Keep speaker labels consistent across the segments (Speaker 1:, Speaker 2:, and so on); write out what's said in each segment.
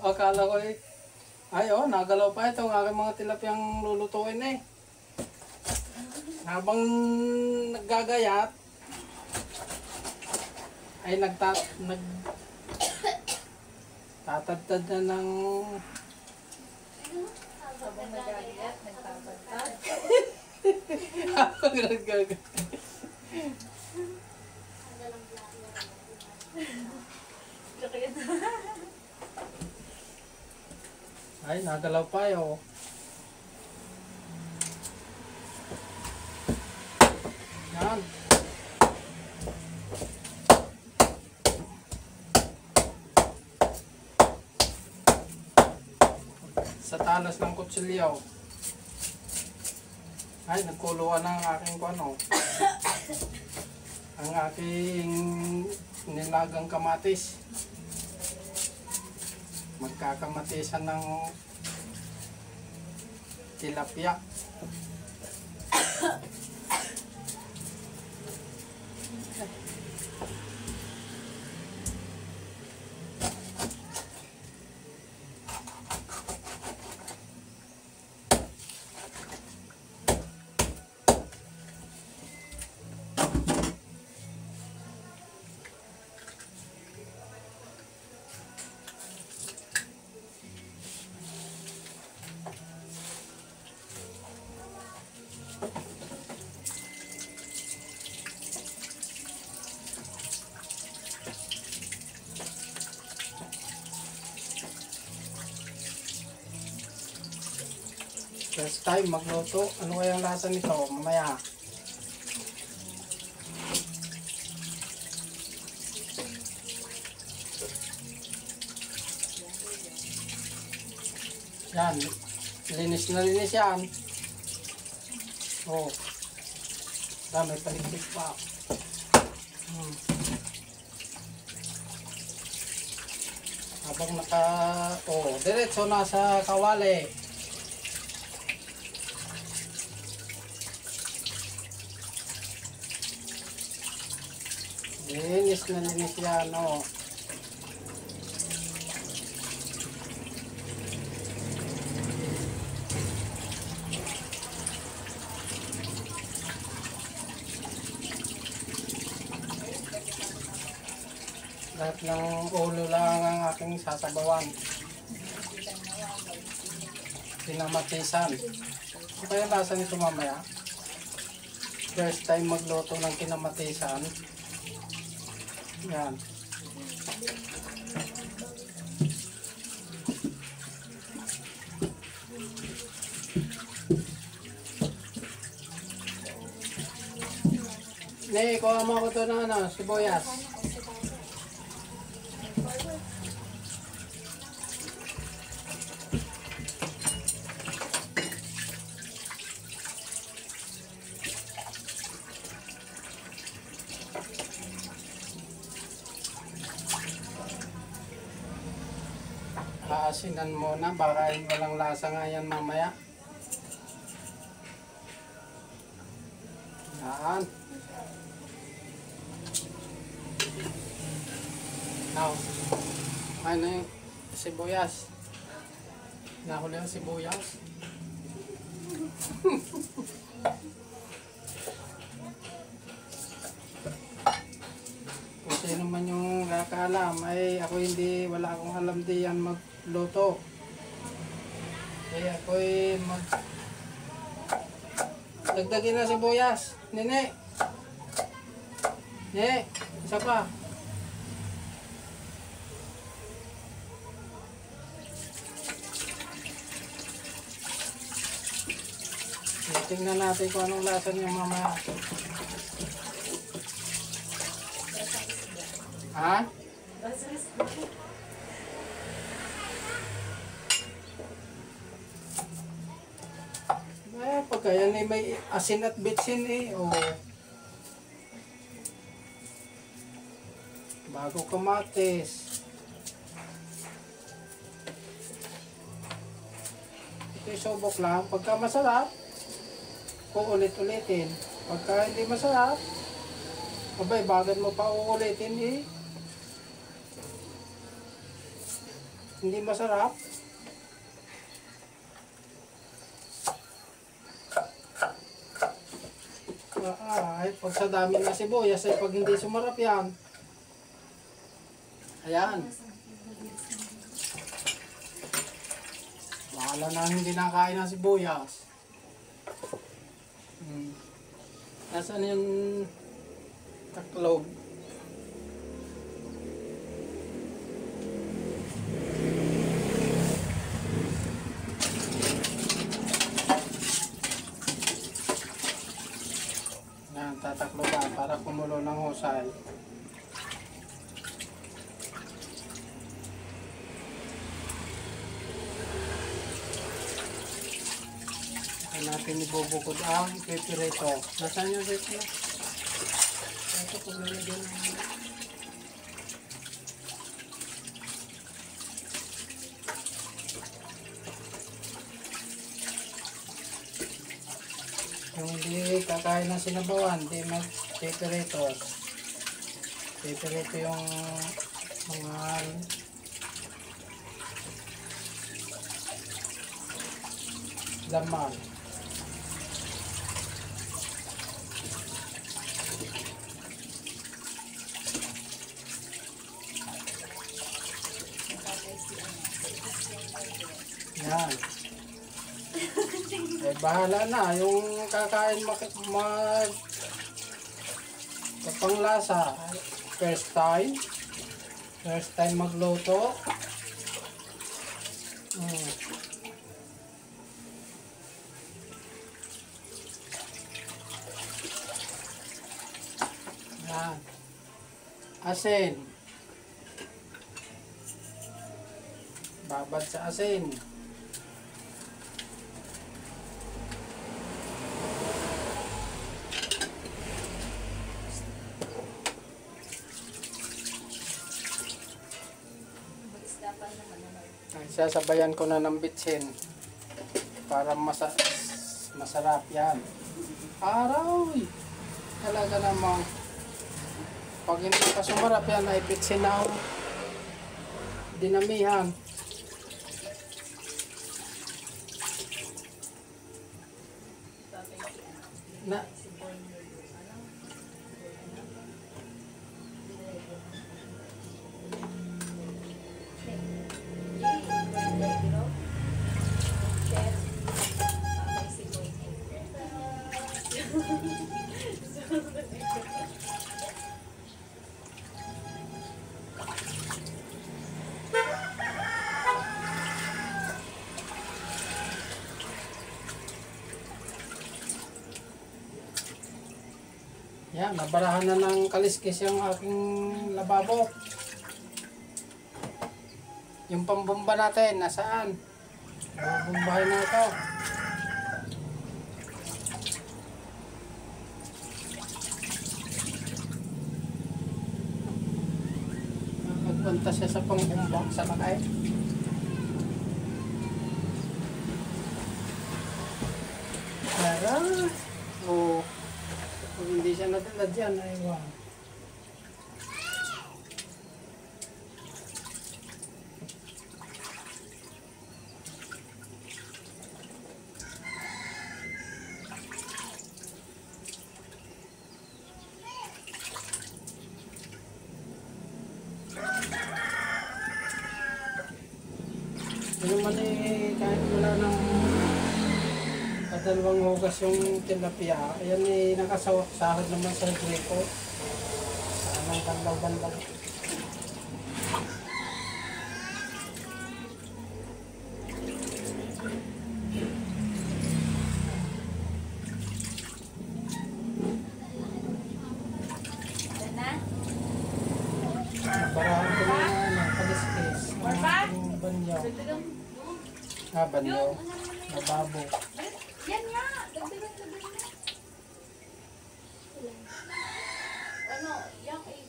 Speaker 1: Akala ko eh. Ay, oh, nagalaw pa ito. Ang aking mga tilapiyang lulutuin eh. Habang naggagayat, ay tatadtad na ng...
Speaker 2: Habang nagagayat, nagtatagtad.
Speaker 1: Habang naggagayat. Ay, nagalaw pa yun. Yan. Sa talas ng kutsilyaw. Ay, nagkuluan ang aking ano. Ang aking nilagang kamatis. Magkakamatisan ng tilapia. First time magluto. Ano kaya ang lasa nito? Mamaya. Yan. Linis na linis yan. Oh. May paligpit pa. Habang diretso na sa kawali. Linis na linis yan, oh. Lahat ng ulo lang ang aking sasabawan. Kinamatisan. Ano kaya lasa nito mamaya? First time magluto ng kinamatisan. Yan. Kuha mo ako ito ng sibuyas. Aasinan muna, baka walang lasa nga yan mamaya. Yan. Now, ano yung sibuyas? Nahuli ang sibuyas. Kung sino man yung kakaalam, ay ako wala akong alam diyan magluto. Kaya ako'y dagdagin na sibuyas. Nene! Nene! Isa pa. Tingnan natin kung anong lasa niya mamaya. Ha? Pagka yan ay may asin at bitsin eh. O bago kamatis. Ito'y subok lang. Pagka masarap, uulit-ulitin. Pagka hindi masarap, abay, bagat mo pa uulitin eh. hindi masarap. Ay, pag sa dami ng sibuyas, ay pag hindi sumarap yan. Ayan. Bahala na hindi nakain ng sibuyas. Nasaan yung taklog? Yan, tataklogan para kumulo ng husay. Natin ibubukod ang pepperito. Nasaan yung rito? Ito kung lalagyan ng... Yung hindi kakain ng sinabawan, hindi mag-pepperito. Pepperito yung mga... laman. Yan. Eh, bahala na. Yung kakain kapanglasa. First time magluto. Yan. Asin. Babad sa asin. Sasabayan ko na ng bitsin para masarap yan. Aray! Talaga namang pag hindi pa sumarap yan ay bitsin na dinamihan. Na yan, nabarahan na ng kaliskis yung aking lababo. Yung pambomba natin, nasaan? Bumbahin na ito. Magpunta siya sa pambomba sa lakay. Tara! Oo. Kung hindi siya natulad dyan, ay wow. Ano man eh, kahit wala ng dalawang hugas yung tilapia, ayan eh, nakasahod naman sa gripo. Saan ang bandaw-bandaw. Barahan ko na kaliskis. Ang aking banyaw. Banyaw. Nababo.
Speaker 2: Yan nga! Dagdagan na. Ano? Yung eh.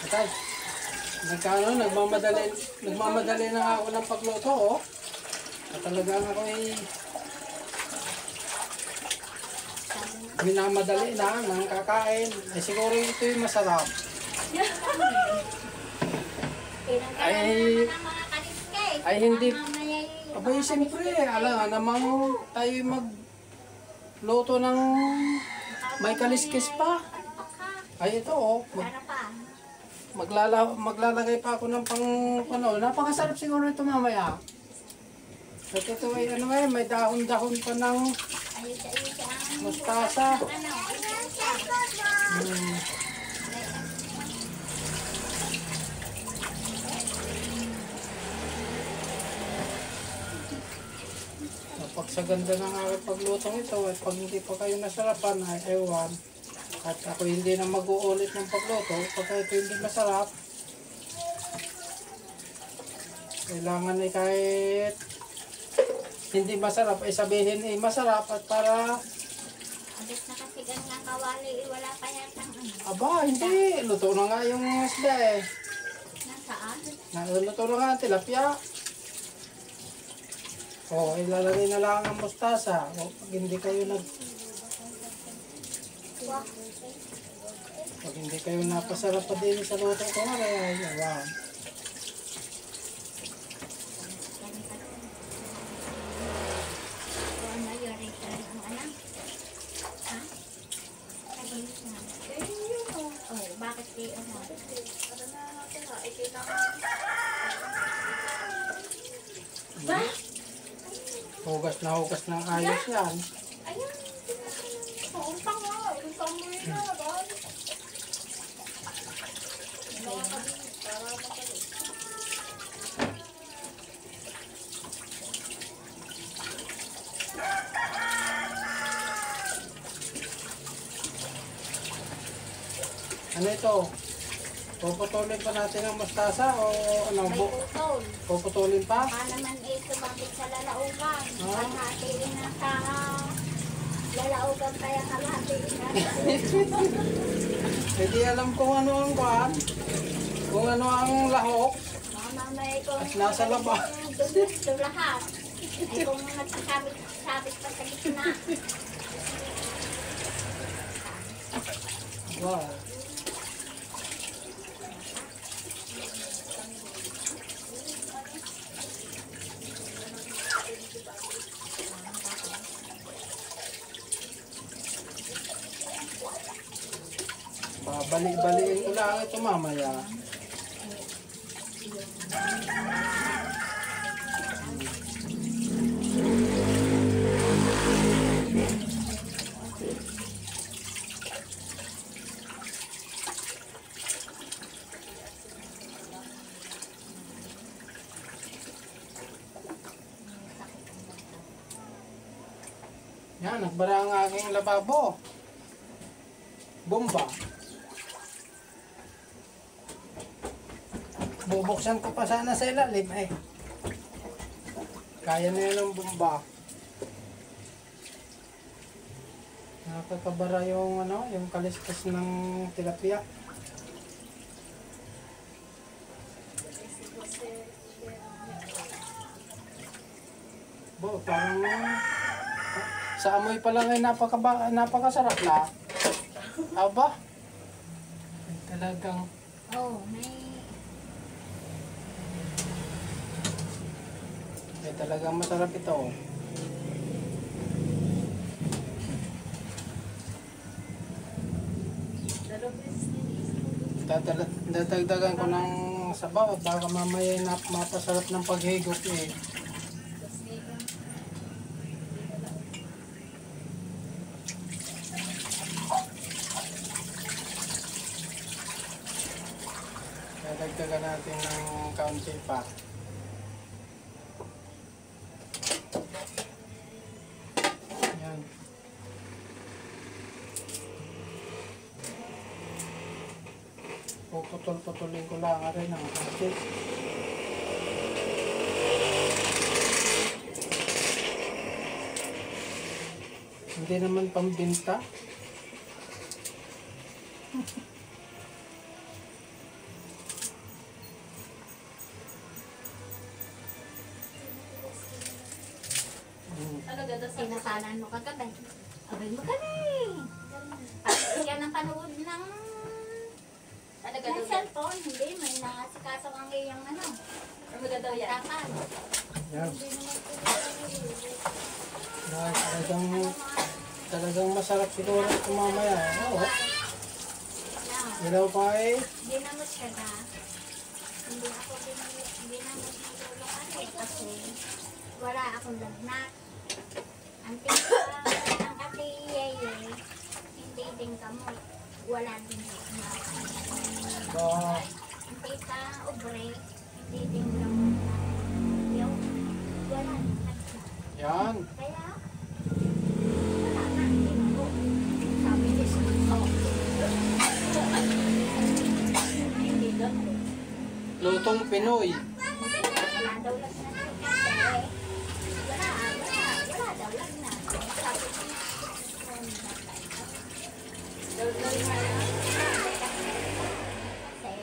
Speaker 1: Atay, nagmamadali na ako ng pagluto, oh. At talagang ako ay minamadali na ng kakain. Ay siguro ito yung masarap. Ay-
Speaker 2: Pinagkailangan naman ng mga kaliskay.
Speaker 1: ay, hindi-
Speaker 2: Mamaya
Speaker 1: Abay, siyempre, alam nga namang tayo magluto ng may kaliskis pa. Ay, ito oh.
Speaker 2: Ano pa?
Speaker 1: Maglalagay pa ako ng ano. Napakasarap siguro ito mamaya. At ito ay ano eh, may dahon-dahon pa ng
Speaker 2: Ayos-ayos ang...
Speaker 1: mustasa.
Speaker 2: Ano?
Speaker 1: Hmm. Kapag sa ganda ng aking paglutong ito, at pag hindi pa kayo nasarapan, ay ewan. At ako hindi na mag-uulit ng pagluto, pagka ito hindi masarap, kailangan ay kahit hindi masarap, ay sabihin ay masarap at para,
Speaker 2: Abis na kasi ganang kawali, wala pa yatang ano.
Speaker 1: aba, hindi, luto na nga yung isda eh.
Speaker 2: Nasaan?
Speaker 1: Luto na nga ang tilapia. O, ilalagay na lang ang mustasa. O, pag hindi kayo pag hindi kayo napasarap pa din sa luto ko nga, ay, wow.
Speaker 2: O ano yun, Rachel? Ang anak? Ha? Sabi niya. Oh, bakit di ano? Ba?
Speaker 1: Hugas na hugas ng ayos yan.
Speaker 2: Ayun. Pauntang nga. Pauntang mo yun na.
Speaker 1: Ano ito? Puputulin pa natin ang mustasa o ano?
Speaker 2: May utol.
Speaker 1: Puputulin pa?
Speaker 2: Baka naman sumabit sa lalaugan.
Speaker 1: Ah.
Speaker 2: Kalhatiin na sa lalaugan kaya kalhatiin na.
Speaker 1: Hindi alam kung ano ang kuhan. Kung ano ang lahok.
Speaker 2: Baka mamaya kung
Speaker 1: At nasa labas.
Speaker 2: Doon lahat. Ay kung nagsasabit pa sa gitna.
Speaker 1: Wow. Babalik-balikin ko lang ito mamaya. Yan, nagbara ang aking lababo. Bomba. Bubuksan ko pa sana sa ilalim eh. Kaya na yun ang bomba. Nakakabara yung ano, yung kaliskas ng tilapia. Parang sa amoy pa lang ay napakasarap na. Aba. Talagang
Speaker 2: Oh, may...
Speaker 1: talagang masarap ito. Dadagdagan ko ng sabaw at baka mamaya mapasarap ng paghigop eh. Dadagdagan natin ng kaunti pa. Yan. Puputol-putulin ko lang rin ang kaunti. Hindi naman pambinta.
Speaker 2: Sinakalan mo kagabi. Abay mo galing. Pag yan ang panood ng
Speaker 3: Talaga
Speaker 2: ng
Speaker 3: daw yan.
Speaker 2: cellphone, hindi, may nakasikaso ang iyang ano.
Speaker 3: Talaga daw yan.
Speaker 2: Tapan.
Speaker 1: Yan.
Speaker 2: Hindi naman
Speaker 1: Dahil talagang masarap siguro ito mamaya. Oo. Ilaw pa eh.
Speaker 2: Hindi naman siya na. Hindi ako hindi naman nagulungan eh kasi wala akong lagnat. Ang tita ng ate Yeye, hindi din kamot. Wala din lagnat.
Speaker 1: Ba,
Speaker 2: Ang tita Obre, hindi din kamot. Yung wala din lagnat.
Speaker 1: yan.
Speaker 2: Kaya, wala na. Hindi ko. Sabi ni Suso. Hindi daw.
Speaker 1: Lutong Pinoy.
Speaker 2: Wala daw lagnat kasi. Wala daw lagnat. Sabi ko,
Speaker 3: Daw nga yan.
Speaker 2: kasi,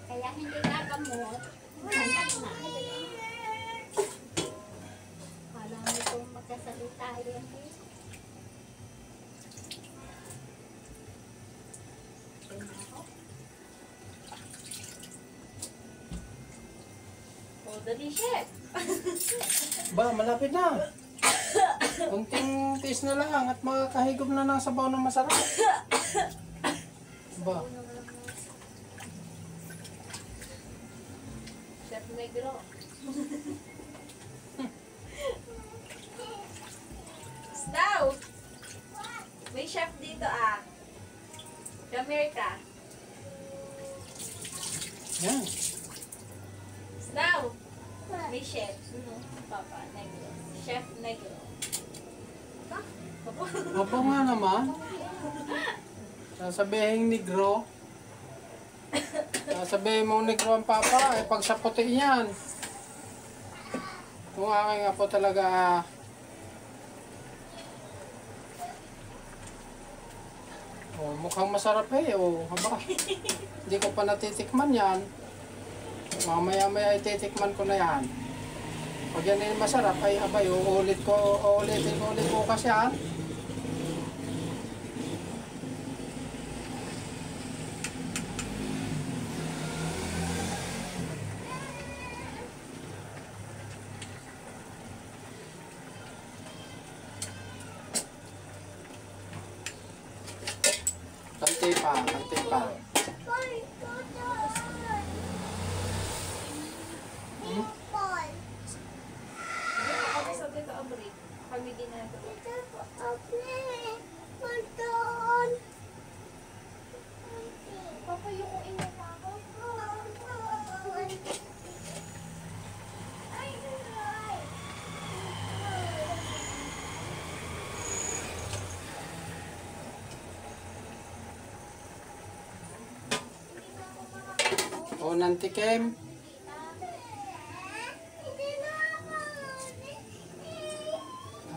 Speaker 2: kaya hindi gagamot, wala lagnat. Kala mo kung magsasalita yan eh.
Speaker 3: Oh, dali, chef.
Speaker 1: Ba, malapit na. Kunting tiis na lang at makakahigop na ng sabaw na masarap. Ba,
Speaker 3: Chef Negro. Snow! May chef dito ah. Come here ka.
Speaker 1: yan.
Speaker 3: Snow! May chef. Papa, Negro. Chef Negro.
Speaker 1: Aba nga naman. Sasabihin negro. Sasabihin mo negro ang papa, eh pag sa puti yan. Kung aking apo talaga, oh, mukhang masarap eh, oh, haba. Hindi ko pa natitikman yan. Mamaya-maya ititikman ko na yan. Pag yan ay masarap, ay abay, uulitin ko ulit bukas yan. Kante pa, kante pa. Hmm?
Speaker 3: Ako sa dito abri. Pag may ginagawa. Papa, yung ina pa ako.
Speaker 1: O nantikim.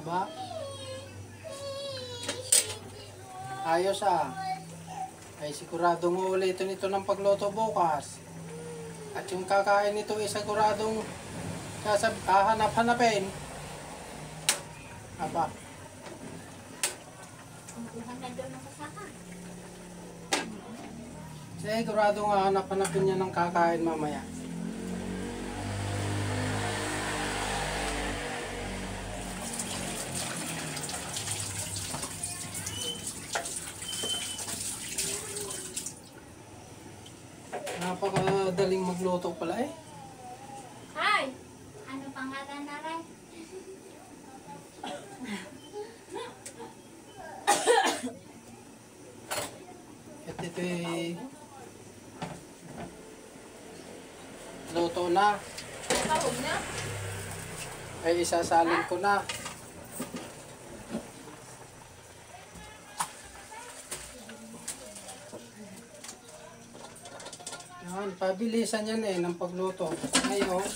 Speaker 1: Aba. Ayos ah. Ay siguradong uulitin ito ng pagluto bukas. At yung kakain nito ay siguradong hahanap-hanapin. Aba.
Speaker 2: Kumukuhan na doon ang kasaka.
Speaker 1: Siguradong hahanap-hanapin niya ng kakain mamaya. Napakadaling magluto pala eh.
Speaker 3: Hi!
Speaker 2: Ano pangalan na rin?
Speaker 1: At ito'y luto na.
Speaker 3: Kahog na?
Speaker 1: Ay isasalin ko na. Yan, pabilisan yan eh ng pagluto. Ngayon,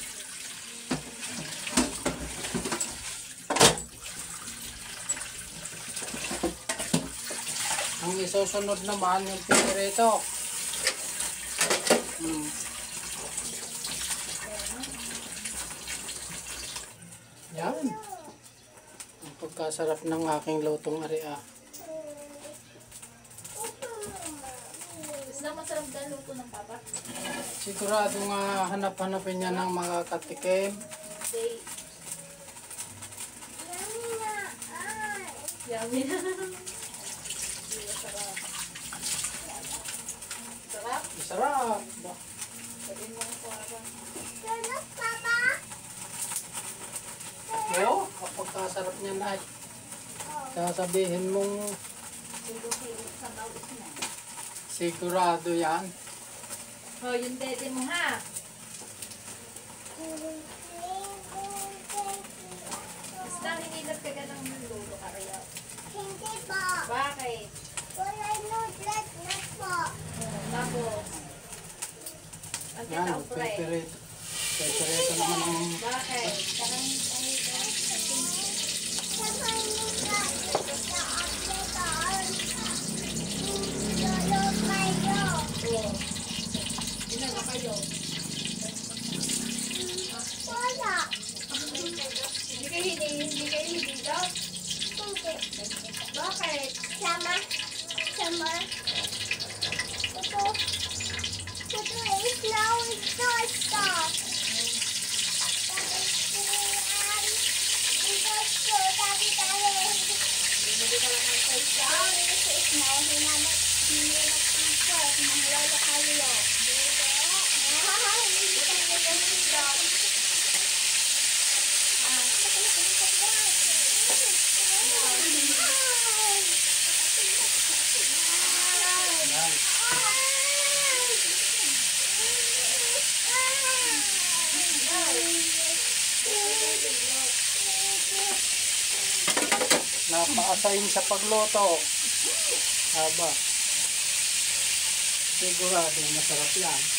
Speaker 1: ang isusunod naman yung pinirito. Yan. Ang pagkasarap ng aking lutong aria.
Speaker 3: Isda masarap daw luto ng papa.
Speaker 1: Sigurado nga hanap-hanapin niya ng mga katikim.
Speaker 3: Day. Yummy na. Sarap. Sarap.
Speaker 1: Masarap.
Speaker 3: Sabi mo ang papa.
Speaker 1: Oo, kapag kasarap niya na, sasabihin mong
Speaker 3: Silog-silog sa bawis na.
Speaker 1: sigurado yan.
Speaker 3: Oh, yung dede mo ha. Basta hinilap ka ganang lulo ka rin.
Speaker 2: Hindi po.
Speaker 3: Bakit?
Speaker 2: Wala nudlat na po.
Speaker 3: Tapos, ang
Speaker 1: Yan,
Speaker 3: titaw pre.
Speaker 1: peperito. Peperito naman ang
Speaker 3: Bakit?
Speaker 2: Sabay nudlat. Sa aplikan. Lolo kayo.
Speaker 3: Oh. Ilan na kayo?
Speaker 2: Wala.
Speaker 3: Hindi kayo hindi daw?
Speaker 2: Hindi.
Speaker 3: Bakit?
Speaker 2: Sama. Sama. Ito. Ito is now ito stop. Tapos tayo.
Speaker 3: Hindi ka lang ang pwesta.
Speaker 2: Is now hinanap ang kwet. Mahalala kayo.
Speaker 1: yan. Napaasahin sa pagluto. Aba. Sigurado masarap yan.